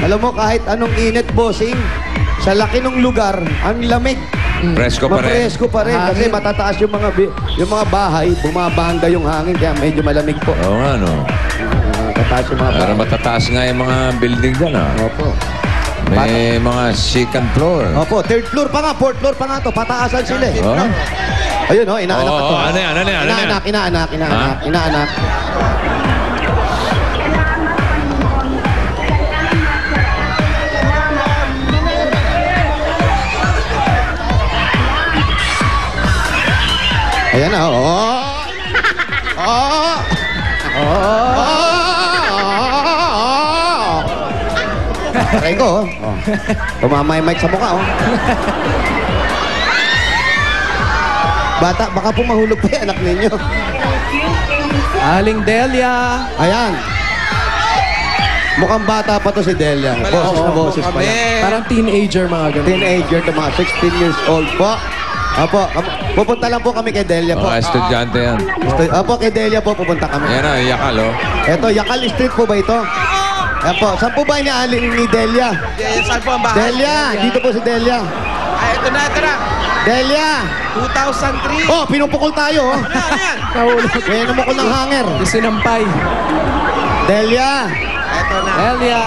Alam mo, kahit anong init, bossing, sa laki ng lugar, ang lamig. Presko pa rin. Mapresko pa rin. Kasi matataas yung mga bahay, bumabanda yung hangin, kaya medyo malamig po. Oo nga, no. Matataas yung mga bahay. Para matataas nga yung mga building dyan, ha. Opo. May mga second floor. Opo, third floor pa nga, fourth floor pa nga to. Pataasan sila eh. Oh? Ayun, oh, inaanak ka to. Ano yan? Inaanak. Ayan na, Try ko, tumama yung mic sa mukha, Bata, baka po mahulog pa yung anak ninyo. Aling Delia. Ayan. Mukhang bata pa to si Delia. Boses na boses pa lang. Parang teenager mga ganun. Teenager to mga 16 years old po. Opo, pupunta lang po kami kay Delia po. Mga estudyante yan. Opo, kay Delia po pupunta kami. Yan na, Yakal, oh. Ito, Yakal Street po ba ito? Ayan po, saan po ba ni Delia? Saan po ang bahay? Delia, dito po si Delia. Ay, ito na. Delia! 2003. Oh, pinupukol tayo, Ano yan? Nahulog. Kaya namukol ng hanger. Sinampay. Delia! Ito na. Delia.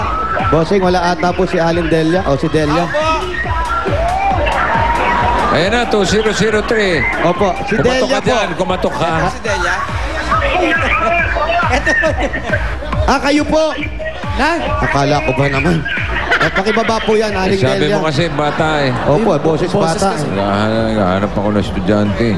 Bossing, wala ata po si Aling Delia. O, si Delia. Ayan na, 2003. Opo, si Kumatok Delia ka po. dyan, kumatok ka. Si Delia. Kayo po. Ha? Akala ko ba naman? Pakibaba po yan, Aling Sabi Delia. mo kasi bata, eh. Opo, boses bata. Naghahanap ako ng estudyante.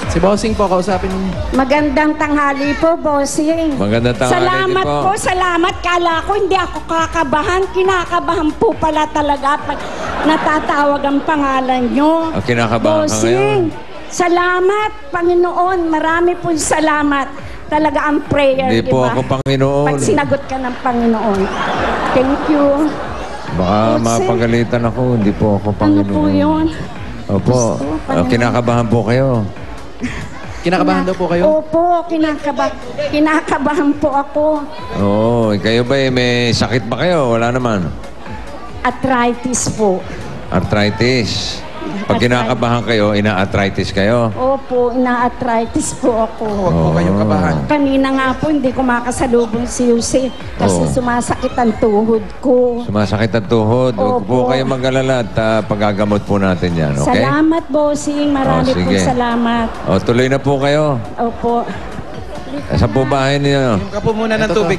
Si Bossing po, kausapin mo. Magandang tanghali po, bossing. Magandang tanghali Salamat po. po, salamat. Kala ko hindi ako kakabahan. Kinakabahan po pala talaga pag natatawag ang pangalan nyo. Kinakabahan ka Bossing, salamat, Panginoon. Marami po salamat. Talaga ang prayer, Hindi di po ba? ako Panginoon. Pag sinagot ka ng Panginoon. Thank you. Baka Bossing. mapagalitan ako, hindi po ako Ano Panginoon. po yun? Opo. Gusto, Panginoon. Kinakabahan po kayo. Kinakabahan daw po kayo? Opo, kinakabahan po ako. Oo, kayo ba may sakit ba kayo? Wala naman. Arthritis po. Arthritis. Pag kinakabahan kayo, ina-arthritis kayo. Opo, ina-arthritis po ako. Huwag po kayong kabahan. Kanina nga po, hindi ko makasalubong si Jose kasi Oo. sumasakit ang tuhod ko. Sumasakit ang tuhod. Huwag po Opo. kayo mag-alala at pagagamot po natin yan, okay? Salamat, bossing. Marami Oh, po sige. salamat. O, tuloy na po kayo. Opo. Sa po bahay niyo. Yung ka po muna ng tubig.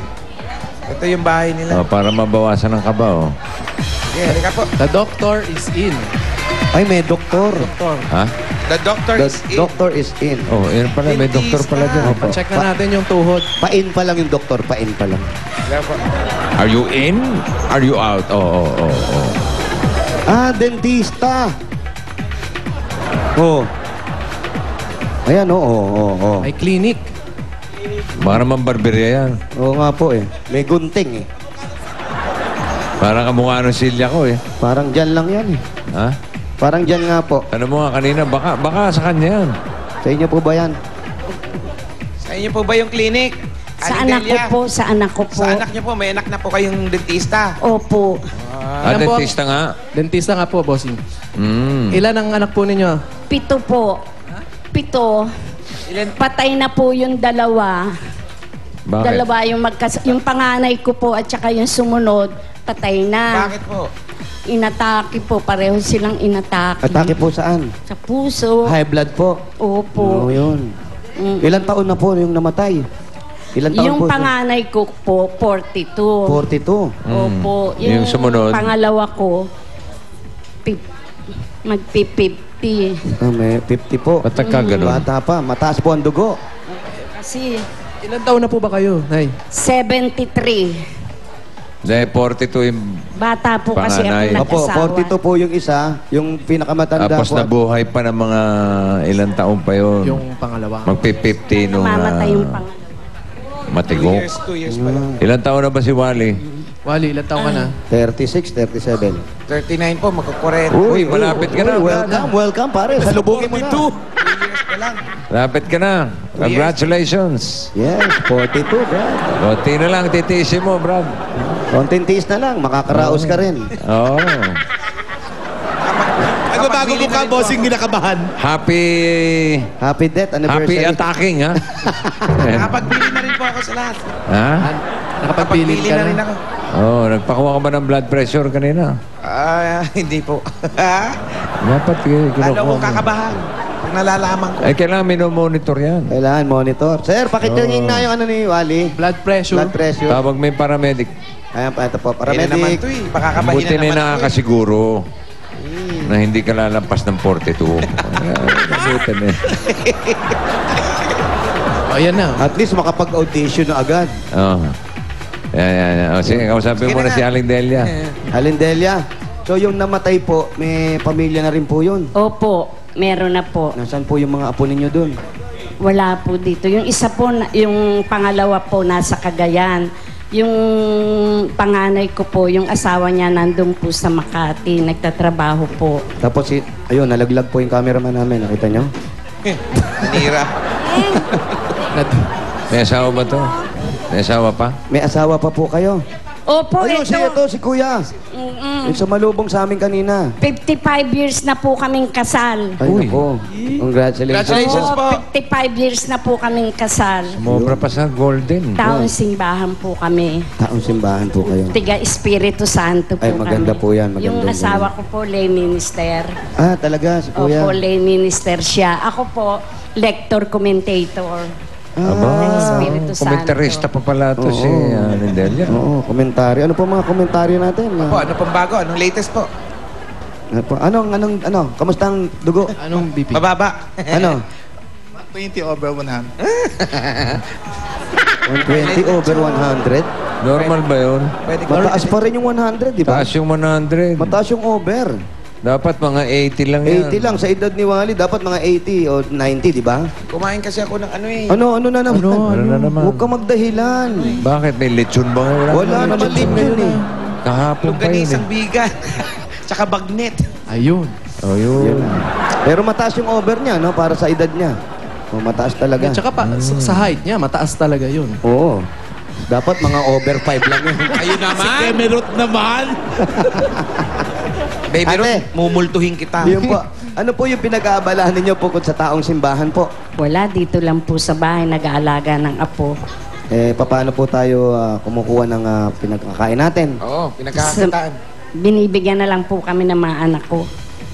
Ito yung bahay nila. O, para mabawasan ang kaba, o. Yeah, halika po. The doctor is in. Ay, may doktor. Doctor. Ha? The doctor The is in. doctor is in. Oh, yun pala. May doktor pala dyan. Opo. Check na natin yung tuhod. Pain pa lang yung doktor, pain pa lang. Halika po. Are you in? Are you out? Oo. Dentista. Oh. Ayan, oo. May clinic. Baka naman barberya yan. Oo nga po eh. May gunting eh. Parang kamukha ng silya ko, eh. Parang dyan lang yan eh. Ha? Parang dyan nga po. Ano mo nga kanina, baka sa kanya yan. Sa inyo po ba yan? Sa inyo po ba yung clinic? Sa Aling anak ko Delia? po, sa anak ko po. Sa anak niyo po, may anak na po kayong dentista. Opo. Ilan po? Dentista nga. Dentista nga po, Bossing. Mm. Ilan ang anak po ninyo? 7 po. 7. Ilan? Patay na po yung dalawa. Bakit? Dalawa yung panganay ko po at saka yung sumunod, patay na. Bakit po? Inatake po, pareho silang inatake. Atake po saan? Sa puso. High blood po. Opo. Oo, yun. Mm. Ilang taon na po yung namatay? Ilang taon Yung po? panganay ko po, 42. 42. Opo. Yung sumunod? Pangalawa ko, magpi-50. May 50 po. Ba't ka ganun? Bata pa. Mataas po ang dugo. Kasi Ilan taon na po ba kayo, Nay? 73. Dahil 42 yung Bata po kasi Panganay. ako Opo, nag-asawa. 42 po yung isa. Yung pinakamatanda tapos po. nabuhay pa ng mga ilang taon pa yun. Yung pangalawa. Magpi-50 nung Namamatay yung panganay. 2 matigok. years, 2 years pa lang. Ilang taon na ba si Wally? Wally, ilan taon ka na? 36, 37. 39 po, magkukurent. Uy, malapit ka na. Welcome pare. Salubungin mo na. years pa lang. Lapit ka na. Congratulations. Yes, 42, Brad. Konti na lang titiisin mo, Brad. Konting tiis na lang, makakaraos ka rin. Oo. Nagbabago mo ka, bossing kinakabahan. Happy... Happy death Happy anniversary. attacking, ha? Nakapagbili na rin po ako sa lahat. Ha? Nakapagpilit Nakapagbili ka na rin na. ako. Oo, nagpakuha ka ba ng blood pressure kanina? Hindi po. Dapat Lalo kinukuha akong mo. kakabahan. Pag nalalaman ko. Eh, kailangan minomonitor yan. Kailangan monitor. Sir, pakitingin na yung ano ni Wally. Blood pressure. Blood pressure. Tawag may paramedic. Ayan pa, ito po. Kailan naman Paramedic. ito eh. Pakakabahin Buti na na naman ito eh. nakakasiguro na hindi ka lalampas ng 42. Buti na eh. O, yan na. At least makapag-audition na agad. Oo. Yan. O, sige, kausapin mo na si Aling Delia. Halindelia. So yung namatay po, may pamilya na rin po yun. Opo, meron na po. Nasaan po yung mga apo ninyo dun? Wala po dito. Yung isa po, yung pangalawa po nasa Cagayan. Yung panganay ko po, yung asawa niya nandun po sa Makati, nagtatrabaho po. Tapos, ayun, nalaglag po yung cameraman namin. Nakita nyo? Nira. May asawa ba to? May asawa pa? May asawa pa po kayo. Opo, Ayun, si Kuya. Mm-mm. Yung sa malubong sa amin kanina. 55 years na po kaming kasal. Ay, Uy. nako. Congratulations. Congratulations Oo, po. 55 years na po kaming kasal. Sumobra pa sa golden. Taong simbahan po kami. Taong simbahan po kayo. Tiga Espiritu Santo po Ay, maganda kami. po yan, maganda Yung yan. asawa ko po, lay minister. Ah, talaga, si Kuya. Opo, lay minister siya. Ako po, lector commentator. Aba, Ng Espiritu Santo. komentarista pa pala to si Aling Delia. Oo, komentaryo. Ano po mga komentaryo natin? Po, ano pang bago? Anong latest po? Ano? Kamusta ang dugo? Anong BP? Mababa. Ano? 20 over 100. 120 over 100? Normal ba yun? Pwede ko. Mataas pa rin yung 100, di ba? Taas yung 100. Mataas yung over. Dapat mga 80 lang yan. 80 lang. Sa edad ni Wally, dapat mga 80 o 90, di ba? Kumain kasi ako ng ano eh. Ano na naman? Ano na naman? Huwag ka magdahilan. Bakit? May lechon ba ngayon? Wala naman lechon eh. Kahapon pa yun Longganisang eh. bigan. Tsaka bagnet. Ayun. Oh, yun. Pero mataas yung over niya, no? Para sa edad niya. O, mataas talaga. At saka pa, sa height niya, mataas talaga yun. Oo. Dapat mga over 5 lang yun. Ayun naman. Kemerot naman. Baby Ate. Ron, mumultuhin kita. Yun po. Ano po yung pinag-aabalahan ninyo bukod sa taong simbahan po? Wala, dito lang po sa bahay, nag-aalaga ng apo. Paano po tayo kumukuha ng pinagkakain natin? Oo, pinagkakakitaan. Binibigyan na lang po kami ng mga anak ko.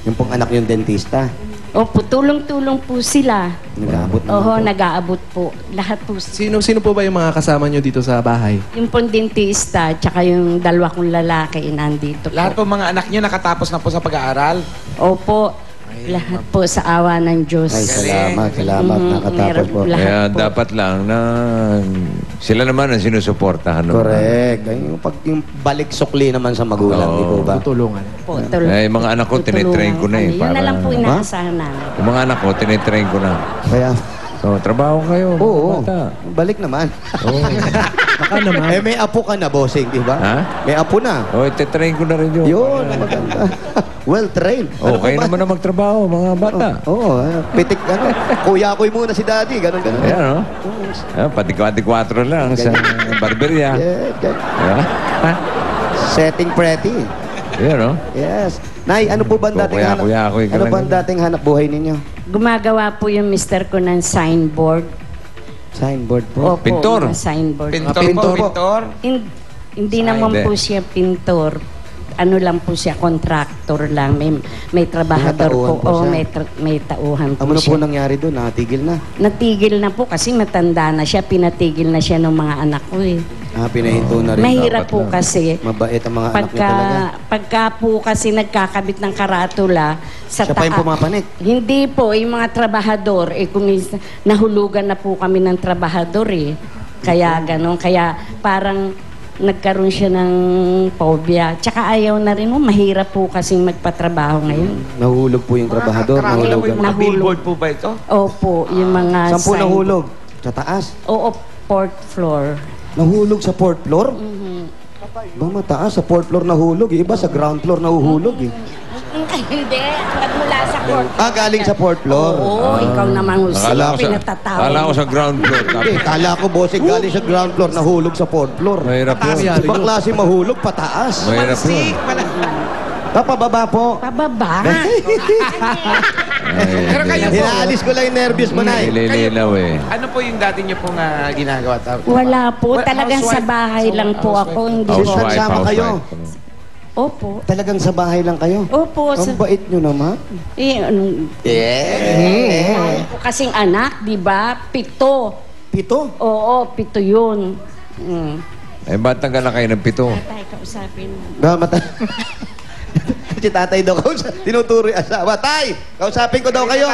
Yung pong anak yung dentista. Opo, tulong-tulong po sila. Nag-aabot naman Oo, po. nag-aabot po. Lahat po. Sino po ba yung mga kasama nyo dito sa bahay? Yung pong dentista, tsaka yung dalawa kong lalaki, nandito Lahat po. po mga anak niyo nakatapos na po sa pag-aaral. Opo, lahat po sa awa ng Diyos. Ay, salamat. Nakatapos po. Lahat Kaya po. dapat lang na sila naman ang sinusuportahan. ng mga- Correct. Ay, yung balik sukli naman sa magulang, di po ba? Tutulungan. Po, Eh, yung mga anak ko, tutulungan tinitrain ko na eh, kami. Yun na para- lang po inaasahan namin. Yung mga anak ko, tinitrain ko na. Kaya, So, trabaho kayo. mga oo. bata. Balik naman. Oo. Baka naman. May apo ka na, bossing, di ba? Ha? May apo na. Oh, ititrain ko na rin yun. Yun, maganda. Well-trained. Oh, Ano kayo ba? naman na magtrabaho, mga bata. Oo, pitik, kuya-kuy muna si daddy, ganun. Ayan, no? Pati 4 lang sa barberia. Yeah. Ha? Setting pretty. Ayan, no? Yes. Nay, ano po ba ang dating hanap? Kuya-kuya ka Ano lang ba ang yun. dating hanap buhay ninyo? Gumagawa po yung mister ko ng signboard. Signboard po. Opo, Pintor. mga signboard. Pintor, pintor po, po. pintor. Hindi naman Hindi. po siya pintor. Ano lang po siya, contractor lang. May trabahador May po. tauhan po Oo, siya. may tauhan po Ano po siya. nangyari doon? Natigil na. Natigil na po kasi matanda na siya. Pinatigil na siya ng mga anak ko eh. Pinahinto na rin. Mahirap dapat po lang. kasi. Mabait ang mga anak niyo talaga. Pagka po kasi nagkakabit ng karatula sa Siya pa yung pumapanik. Hindi po, yung mga trabahador, nahulugan na po kami ng trabahador eh. Kaya ganon, kaya parang nagkaroon siya ng phobia. Tsaka ayaw na rin mo, mahirap po kasing magpatrabaho ngayon. Nahulog po yung trabahador. Karakula po Nahulugan. yung mga Nahulog. billboard po ba ito? Opo, yung mga Saan po sign- nahulog? Sa taas. Oo, fourth floor. Nahulog sa fourth floor? Ba, mataas. Sa fourth floor nahulog. Yung iba sa ground floor nahuhulog eh. Hindi, nagmula sa Galing sa fourth floor. Oo, ikaw naman Akala ko sa, pinatatawa. akala ko sa ground floor. Hindi, kala ko bossing galing sa ground floor, nahulog sa fourth floor. Mahirap yun. Ibang klase mahulog, pataas. Mahirap yun. Pababa po. Pababa. Pero kayo po, Inaalis ko lang yung nervous mo, Nay. Nilililaw eh. ano po yung dati niyo pong ginagawa? Wala po. Talagang sa Housewife. bahay lang po Housewife. ako. Hindi po. Housewife. Sama kayo. Opo. Talagang sa bahay lang kayo. Opo. Ang bait nyo naman. Kasing anak, di ba? 7. 7. Oo, 7 yun. Eh, ba't nagkala kayo ng 7? Tatay, kausapin mo. Namatay. Si tatay daw tinuturo yung asawa. Tay, kausapin ko daw kayo.